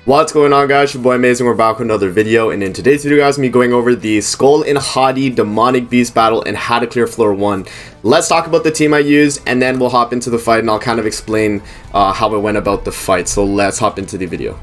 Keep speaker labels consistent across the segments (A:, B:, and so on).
A: What's going on, guys? Your boy Amazing. We're back with another video, and in today's video, guys, I'm gonna be going over the Skoll Hati demonic beast battle and how to clear floor 1. Let's talk about the team I used, and then we'll hop into the fight, and I'll kind of explain how I went about the fight. So let's hop into the video.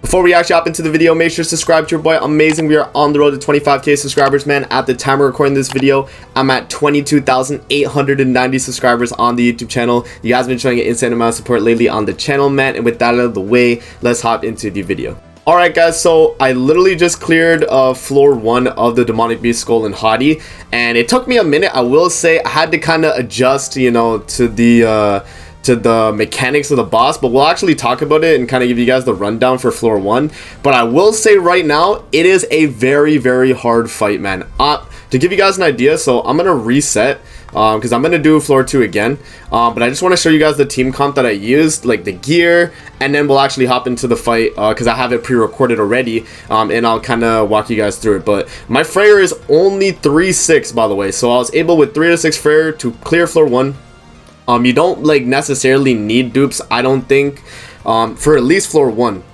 A: Before we actually hop into the video, make sure to subscribe to your boy Amazing. We are on the road to 25k subscribers, man. At the time of recording this video, I'm at 22,890 subscribers on the YouTube channel. You guys have been showing an insane amount of support lately on the channel, man. And with that out of the way, let's hop into the video. Alright guys, so I literally just cleared floor 1 of the demonic beast Skoll Hati, and it took me a minute. I will say I had to kind of adjust, you know, to the mechanics of the boss, but we'll actually talk about it and kind of give you guys the rundown for floor 1. But I will say right now, it is a very hard fight, man. To give you guys an idea, so I'm gonna reset because I'm gonna do floor 2 again, but I just want to show you guys the team comp that I used, like the gear, and then we'll actually hop into the fight because I have it pre-recorded already, and I'll kind of walk you guys through it. But my Freyr is only 3-6, by the way, so I was able with 3 to 6 Freyr to clear floor 1. You don't like necessarily need dupes, I don't think, for at least floor 1.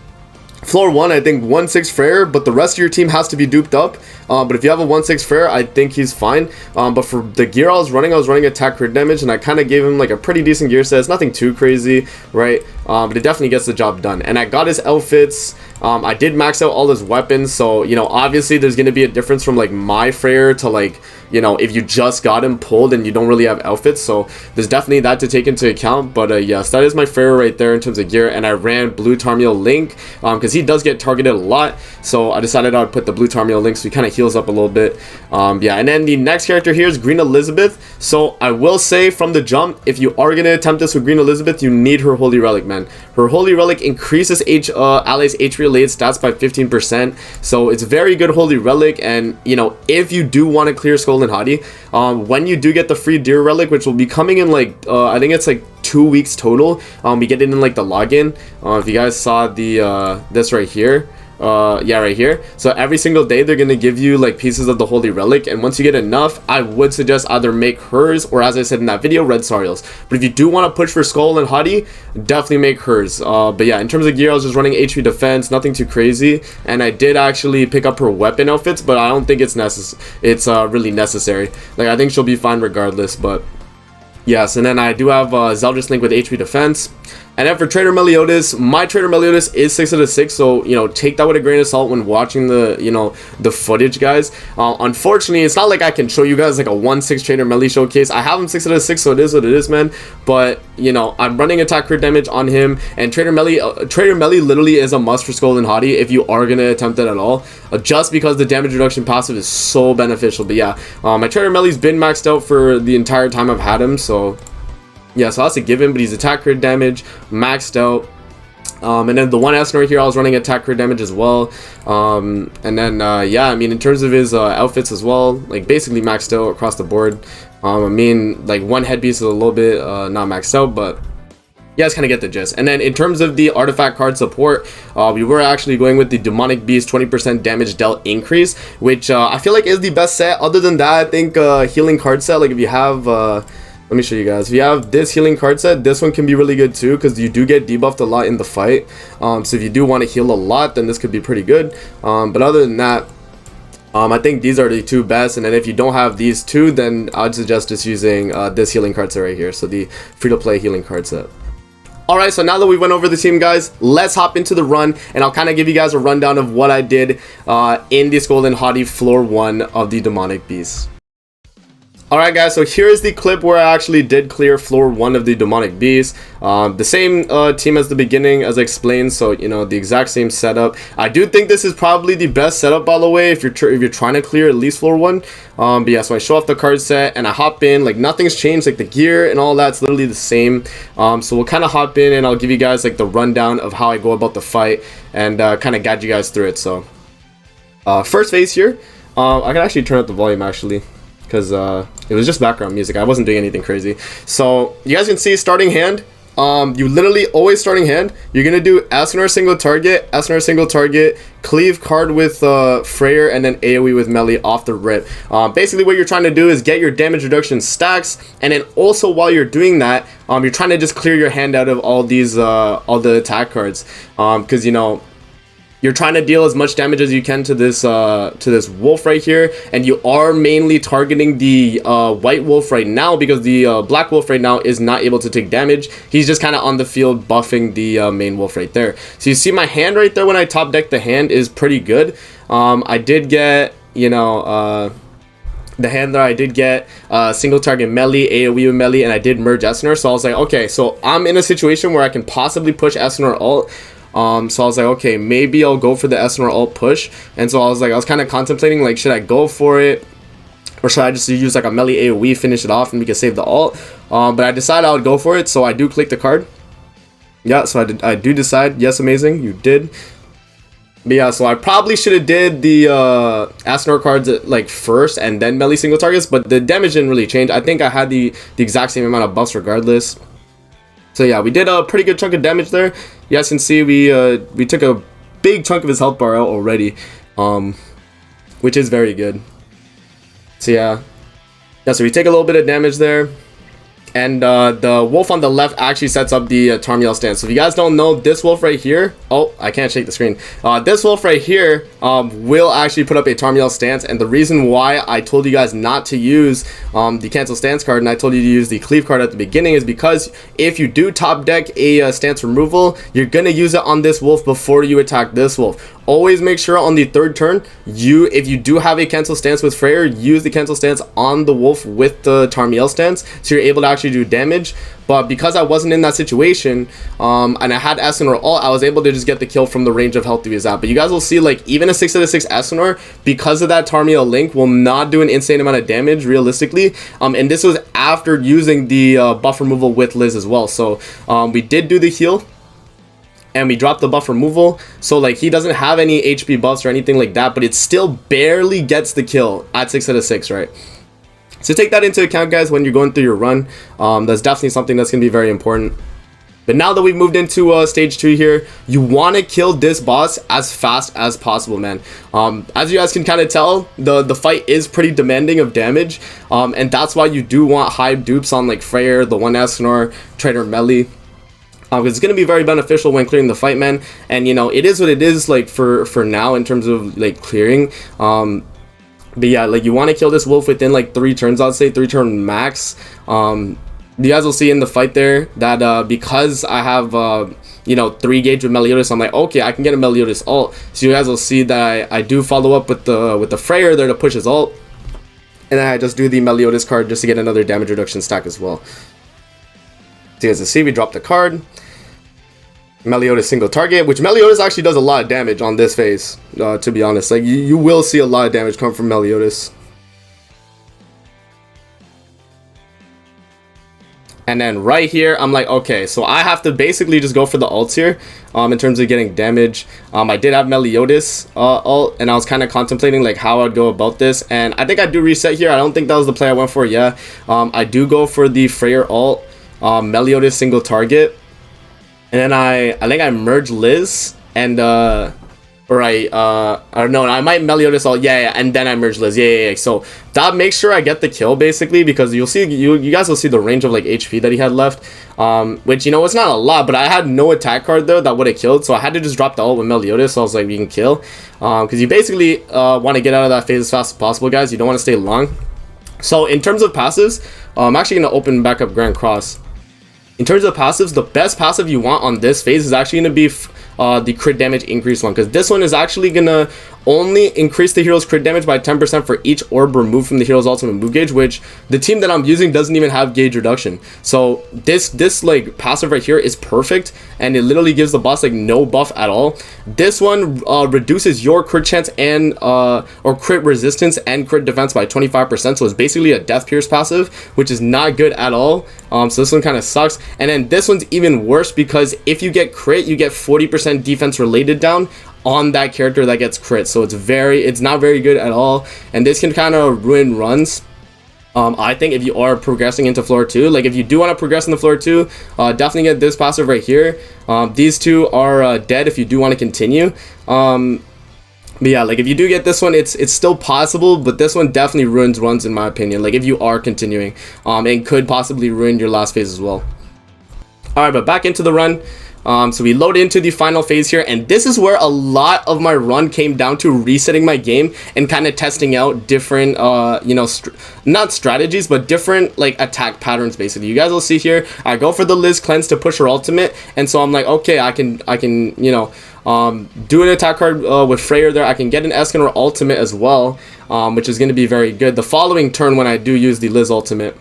A: Floor 1, I think 1-6 Freyr, but the rest of your team has to be duped up. But if you have a 1-6 Freyr, I think he's fine. But for the gear I was running attack crit damage, and I kind of gave him like a pretty decent gear set. It's nothing too crazy, right? But it definitely gets the job done. And I got his outfits. I did max out all his weapons, so you know, obviously there's gonna be a difference from like my Freyr to like, you know, if you just got him pulled and you don't really have outfits. So there's definitely that to take into account. But yes, that is my Freyr right there in terms of gear. And I ran blue Tarmiel Link because he does get targeted a lot, so I decided I would put the blue Tarmiel Link so he kind of heals up a little bit. Yeah, and then the next character here is Green Elizabeth. So I will say from the jump, if you are gonna attempt this with Green Elizabeth, you need her Holy Relic, man. Her Holy Relic increases allies HP related stats by 15%, so it's very good Holy Relic. And you know, if you do want to clear Skoll Hati, when you do get the free Deer Relic, which will be coming in like I think it's like 2 weeks total, we get it in like the login. If you guys saw the this right here, yeah, right here. So every single day they're gonna give you like pieces of the Holy Relic, and once you get enough, I would suggest either make hers or, as I said in that video, red Sariel's. But if you do want to push for Skoll Hati, definitely make hers. But yeah, in terms of gear, I was just running HP defense, nothing too crazy, and I did actually pick up her weapon outfits, but I don't think it's really necessary. Like, I think she'll be fine regardless. But yes, and then I do have Zeldris Link with HP defense. And then for Trader Meliodas, my Trader Meliodas is 6 out of 6, so you know, take that with a grain of salt when watching the, you know, the footage, guys. Unfortunately, it's not like I can show you guys like a 1-6 Trader Meli showcase. I have him 6 out of 6, so it is what it is, man. But you know, I'm running attack crit damage on him, and Trader Meli literally is a must for Skoll Hati if you are gonna attempt it at all, just because the damage reduction passive is so beneficial. But yeah, my Trader Meli's been maxed out for the entire time I've had him, so yeah, so that's a given. But he's attack crit damage maxed out, and then the 1S right here, I was running attack crit damage as well. And then yeah, I mean, in terms of his outfits as well, like basically maxed out across the board. I mean, like one headpiece is a little bit not maxed out, but you guys kind of get the gist. And then in terms of the artifact card support, we were actually going with the demonic beast 20% damage dealt increase, which I feel like is the best set. Other than that, I think healing card set, like if you have let me show you guys. If you have this healing card set, this one can be really good too, because you do get debuffed a lot in the fight. So if you do want to heal a lot, then this could be pretty good. But other than that, I think these are the two best. And then if you don't have these two, then I'd suggest just using this healing card set right here. So the free-to-play healing card set. Alright, so now that we went over the team, guys, let's hop into the run, and I'll kind of give you guys a rundown of what I did in the Skoll Hati floor 1 of the demonic beast. Alright guys, so here's the clip where I actually did clear floor 1 of the demonic beast. The same team as the beginning, as I explained, so you know, the exact same setup. I do think this is probably the best setup, by the way, if you're trying to clear at least floor 1. But yeah, so I show off the card set and I hop in, like nothing's changed, like the gear and all that's literally the same. So we'll kind of hop in and I'll give you guys like the rundown of how I go about the fight and kind of guide you guys through it. So first phase here, I can actually turn up the volume actually, because it was just background music. I wasn't doing anything crazy. So you guys can see starting hand. You literally always starting hand, you're gonna do SNR single target, SNR single target, cleave card with Freyr, and then AoE with melee off the rip. Basically what you're trying to do is get your damage reduction stacks, and then also while you're doing that, you're trying to just clear your hand out of all these all the attack cards, because you know, you're trying to deal as much damage as you can to this wolf right here, and you are mainly targeting the white wolf right now, because the black wolf right now is not able to take damage. He's just kind of on the field buffing the main wolf right there. So you see my hand right there, when I top deck the hand, is pretty good. I did get, you know, the hand there, I did get single target melee, AoE with melee, and I did merge Essenor. So I was like, okay, so I'm in a situation where I can possibly push Essenor ult. So I was like, okay, maybe I'll go for the Essenor ult push. And so I was kind of contemplating, like, should I go for it, or should I just use like a melee AoE, finish it off, and we can save the ult? But I decided I would go for it, so I do click the card. Yeah, so I do decide. Yes, amazing, you did. But yeah, so I probably should have did the Essenor cards like first and then melee single targets, but the damage didn't really change. I think I had the exact same amount of buffs regardless. So yeah, we did a pretty good chunk of damage there. You guys can see we took a big chunk of his health bar out already, which is very good. So yeah, so we take a little bit of damage there. And the wolf on the left actually sets up the Tarmiel stance. So if you guys don't know, this wolf right here, oh, I can't shake the screen. This wolf right here will actually put up a Tarmiel stance. And the reason why I told you guys not to use the cancel stance card, and I told you to use the cleave card at the beginning, is because if you do top deck a stance removal, you're gonna use it on this wolf before you attack this wolf. Always make sure on the third turn, if you do have a cancel stance with Freyr, use the cancel stance on the wolf with the Tarmiel stance, so you're able to actually do damage. But because I wasn't in that situation, and I had Essenor ult, I was able to just get the kill from the range of health he was at. But you guys will see, like, even a 6/6 Essenor, because of that Tarmiel link, will not do an insane amount of damage realistically. And this was after using the buff removal with Liz as well. So we did do the heal, and we dropped the buff removal, so like he doesn't have any HP buffs or anything like that, but it still barely gets the kill at 6/6, right? So take that into account, guys, when you're going through your run. That's definitely something that's gonna be very important. But now that we've moved into stage 2 here, you want to kill this boss as fast as possible, man. As you guys can kind of tell, the fight is pretty demanding of damage, and that's why you do want high dupes on like Freyr, the 1 Essenor, Trader Melee. It's going to be very beneficial when clearing the fight, man. And you know, it is what it is, like for now in terms of like clearing. But yeah, like you want to kill this wolf within like 3 turns, I'd say 3 turn max. You guys will see in the fight there that because I have you know, 3 gauge with Meliodas, I'm like, okay, I can get a Meliodas ult. So you guys will see that I do follow up with the Freyr there to push his ult, and then I just do the Meliodas card just to get another damage reduction stack as well. So you guys will see we drop the card. Meliodas single target, which Meliodas actually does a lot of damage on this phase, to be honest. Like you will see a lot of damage come from Meliodas. And then right here, I'm like, okay, so I have to basically just go for the ults here in terms of getting damage. I did have Meliodas ult, and I was kind of contemplating like how I'd go about this. And I think I do reset here. I don't think that was the play I went for. Yeah, I do go for the Freyr ult, Meliodas single target. And then I think I merge Liz and or I don't know, I might Meliodas all, yeah, and then I merge Liz, yeah. So that makes sure I get the kill basically, because you'll see, you guys will see the range of like HP that he had left, which, you know, it's not a lot, but I had no attack card though that would have killed, so I had to just drop the ult with Meliodas. So I was like, we can kill, because you basically want to get out of that phase as fast as possible, guys. You don't want to stay long. So in terms of passives, I'm actually going to open back up Grand Cross. In terms of passives, the best passive you want on this phase is actually going to be the crit damage increase one, because this one is actually going to only increase the hero's crit damage by 10% for each orb removed from the hero's ultimate move gauge, which the team that I'm using doesn't even have gauge reduction. So this like passive right here is perfect, and it literally gives the boss like no buff at all. This one reduces your crit chance and or crit resistance and crit defense by 25%, so it's basically a death pierce passive, which is not good at all. So this one kind of sucks. And then this one's even worse, because if you get crit, you get 40% defense related down on that character that gets crit. So it's not very good at all, and this can kind of ruin runs. I think if you are progressing into floor 2, like if you do want to progress into floor 2, definitely get this passive right here. These two are dead if you do want to continue. But yeah, like if you do get this one, it's still possible, but this one definitely ruins runs in my opinion, like if you are continuing, and could possibly ruin your last phase as well. Alright, but back into the run. So we load into the final phase here, and this is where a lot of my run came down to resetting my game and kind of testing out different, you know, not strategies, but different like attack patterns. Basically, you guys will see here, I go for the Liz cleanse to push her ultimate, and so I'm like, okay, I can, you know, do an attack card with Freyr there. I can get an Escanor ultimate as well, which is going to be very good the following turn when I do use the Liz ultimate.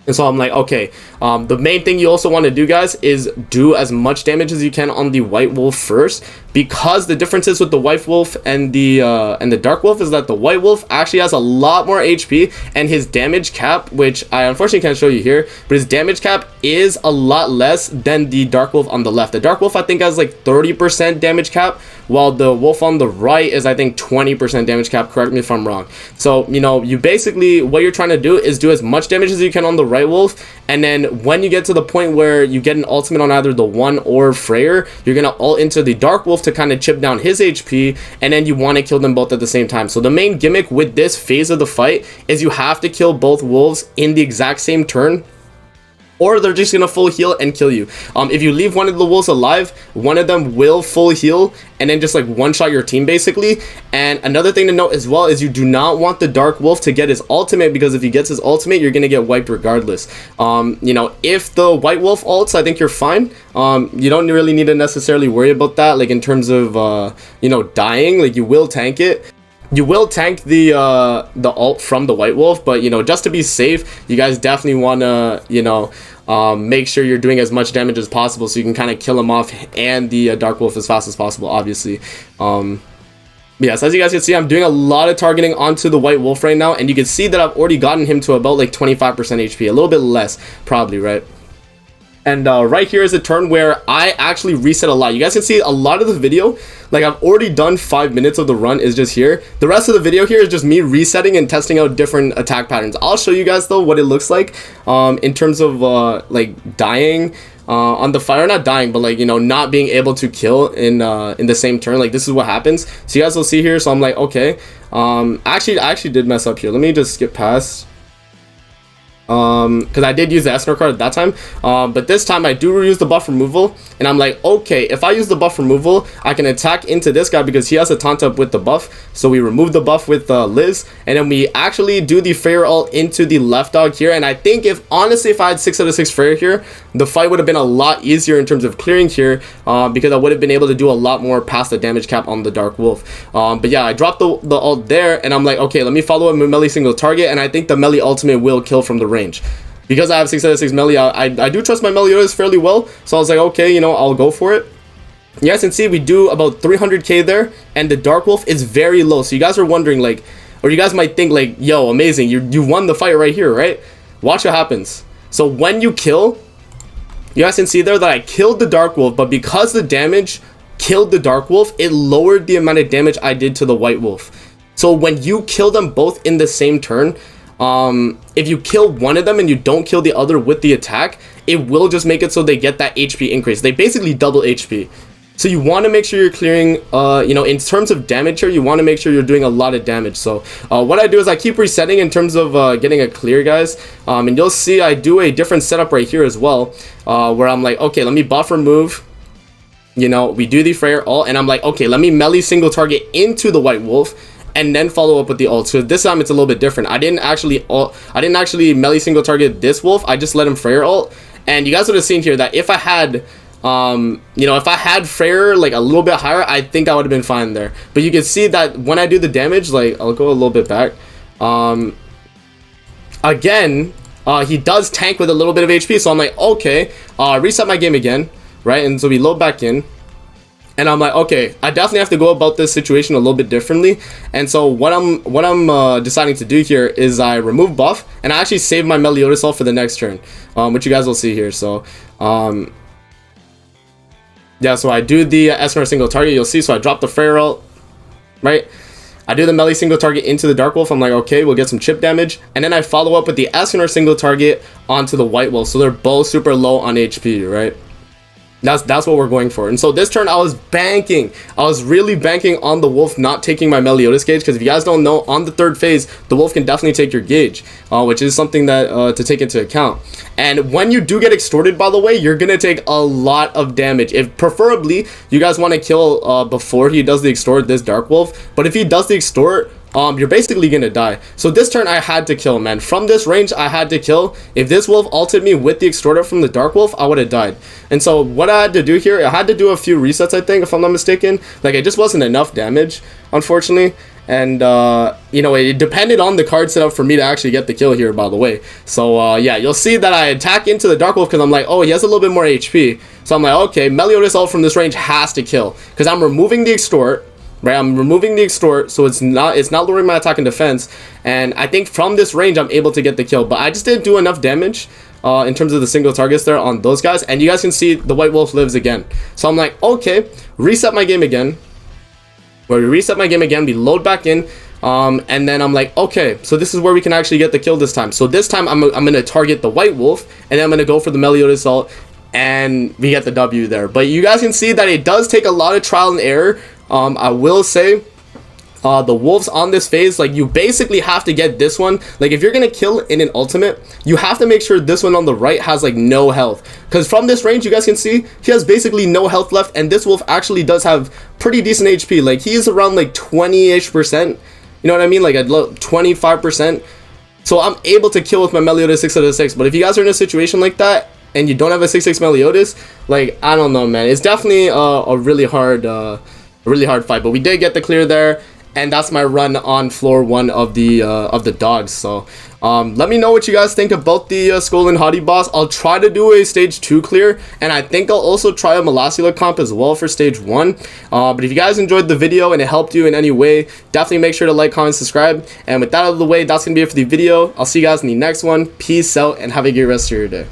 A: And so I'm like, okay, the main thing you also want to do, guys, is do as much damage as you can on the White Wolf first, because the differences with the White Wolf and the Dark Wolf is that the White Wolf actually has a lot more HP, and his damage cap, which I unfortunately can't show you here, but his damage cap is a lot less than the Dark Wolf on the left. The Dark Wolf, I think, has like 30% damage cap, while the wolf on the right is, I think, 20% damage cap. Correct me if I'm wrong. So, you know, you basically, what you're trying to do is do as much damage as you can on the right wolf, and then when you get to the point where you get an ultimate on either the one or Freyr, you're gonna ult into the Dark Wolf to kind of chip down his HP, and then you want to kill them both at the same time. So the main gimmick with this phase of the fight is you have to kill both wolves in the exact same turn, or they're just gonna full heal and kill you. If you leave one of the wolves alive, one of them will full heal and then just like one-shot your team basically. And another thing to note as well is you do not want the Dark Wolf to get his ultimate, because if he gets his ultimate, you're gonna get wiped regardless. You know, if the White Wolf ults, I think you're fine. You don't really need to necessarily worry about that, like in terms of you know, dying. Like, you will tank it. You will tank the ult from the White Wolf, but, you know, just to be safe, you guys definitely want to, you know, make sure you're doing as much damage as possible so you can kind of kill him off and the Dark Wolf as fast as possible, obviously. Yes, as you guys can see, I'm doing a lot of targeting onto the White Wolf right now, and you can see that I've already gotten him to about like 25% HP, a little bit less probably, right? And right here is a turn where I actually reset a lot. You guys can see a lot of the video, like I've already done 5 minutes of the run is just here. The rest of the video here is just me resetting and testing out different attack patterns. I'll show you guys though what it looks like in terms of like dying on the fire, not dying, but like, you know, not being able to kill in the same turn. Like, this is what happens. So you guys will see here. So I'm like, okay, actually I did mess up here. Let me just skip past. Because I did use the Escanor card at that time, but this time I do use the buff removal, and I'm like, okay, if I use the buff removal, I can attack into this guy because he has a taunt up with the buff. So we remove the buff with Liz, and then we actually do the Freyr ult into the left dog here. And I think honestly, if I had 6 out of 6 Freyr here, the fight would have been a lot easier in terms of clearing here, because I would have been able to do a lot more past the damage cap on the Dark Wolf. But yeah, I dropped the ult there, and I'm like, okay, let me follow up with melee single target, and I think the melee ultimate will kill from the range. Because I have 6 out of 6 melee, I do trust my Meliodas fairly well, so I was like, okay, you know, I'll go for it. You guys can see we do about 300k there, and the Dark Wolf is very low. So you guys are wondering, like, or you guys might think like, yo, amazing, you won the fight right here, right? Watch what happens. So when you kill, you guys can see there that I killed the Dark Wolf, but because the damage killed the Dark Wolf, it lowered the amount of damage I did to the White Wolf. So when you kill them both in the same turn, if you kill one of them and you don't kill the other with the attack, it will just make it so they get that HP increase. They basically double HP. So you want to make sure you're clearing, you know, in terms of damage here, you want to make sure you're doing a lot of damage. So what I do is I keep resetting in terms of getting a clear, guys. And you'll see I do a different setup right here as well, where I'm like, okay, let me buff remove. You know, we do the Freyr ult, and I'm like, okay, let me melee single target into the White Wolf, and then follow up with the ult. So this time it's a little bit different. I didn't actually melee single target this wolf. I just let him Freyr ult. And you guys would have seen here that if I had you know, if I had Freyr like a little bit higher, I think I would have been fine there. But you can see that when I do the damage, like, I'll go a little bit back. Again, he does tank with a little bit of HP. So I'm like, okay, reset my game again, right? And so we load back in. And I'm like, okay, I definitely have to go about this situation a little bit differently. And so what I'm deciding to do here is I remove buff, and I actually save my Meliodas ult for the next turn, which you guys will see here. So yeah, so I do the Escanor single target. You'll see. So I drop the Freyr ult, right? I do the melee single target into the Dark Wolf. I'm like, okay, we'll get some chip damage, and then I follow up with the Escanor single target onto the White Wolf. So they're both super low on HP, right? That's what we're going for. And so this turn I was really banking on the wolf not taking my Meliodas gauge, because if you guys don't know, on the third phase the wolf can definitely take your gauge, which is something that to take into account. And when you do get extorted, by the way, you're gonna take a lot of damage. If preferably you guys want to kill before he does the extort, this dark wolf, but if he does the extort, you're basically gonna die. So this turn I had to kill, man. From this range I had to kill. If this wolf ulted me with the extorter from the dark wolf, I would have died. And so what I had to do here, I had to do a few resets, I think, if I'm not mistaken. Like, it just wasn't enough damage, unfortunately. And you know, it depended on the card setup for me to actually get the kill here, by the way. So yeah, you'll see that I attack into the dark wolf because I'm like, oh, he has a little bit more HP. So I'm like, okay, Meliodas ult from this range has to kill, because I'm removing the extort. Right, I'm removing the extort, so it's not lowering my attack and defense, and I think from this range I'm able to get the kill. But I just didn't do enough damage in terms of the single targets there on those guys, and you guys can see the white wolf lives again. So I'm like, okay, reset my game again. Where we reset my game again, we load back in, and then I'm like, okay, so this is where we can actually get the kill this time. So this time I'm gonna target the white wolf, and then I'm gonna go for the Meliodas ult, and we get the W there. But you guys can see that it does take a lot of trial and error. I will say the wolves on this phase, like, you basically have to get this one. Like, if you're gonna kill in an ultimate, you have to make sure this one on the right has like no health, because from this range you guys can see he has basically no health left, and this wolf actually does have pretty decent HP. Like, he's around like 20-ish%, you know what I mean, like at 25%. So I'm able to kill with my Meliodas 6 out of 6. But if you guys are in a situation like that and you don't have a 6/6 Meliodas, like, I don't know, man, it's definitely a really hard fight. But we did get the clear there, and that's my run on floor 1 of the dogs. So let me know what you guys think about the Skoll Hati boss. I'll try to do a stage 2 clear, and I think I'll also try a Molasula comp as well for stage 1. But if you guys enjoyed the video and it helped you in any way, definitely make sure to like, comment, subscribe. And with that out of the way, that's gonna be it for the video. I'll see you guys in the next one. Peace out and have a great rest of your day.